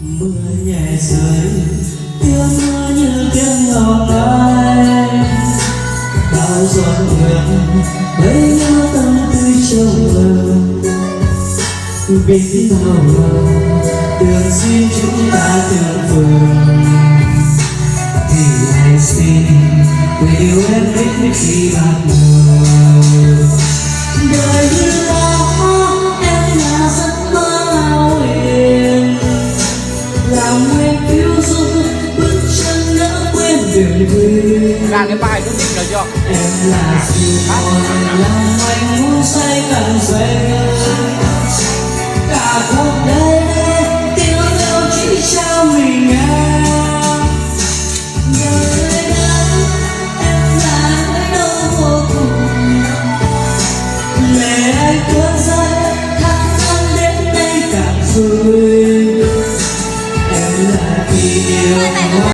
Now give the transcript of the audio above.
Mưa nhẹ rơi tiếng mưa như tiếng lòng ai bao giọt ngược bấy nhiêu tâm tư trong lòng biết nào mà đường duyên chúng ta tương phường thì hãy xin quên điều em biết khi bắt đầu đời như đó em là giấc mơ hão huyền làm em phiêu du bước chân ngỡ quên đường quê ra cái bài quyết định rồi chưa em là gì còn làm anh muốn say càng say cả cuộc đời tiếng yêu chỉ cho mình em đời đó em là nỗi đau vô cùng lệ anh tuôn rơi tháng năm đến đây càng vui em là kỷ niệm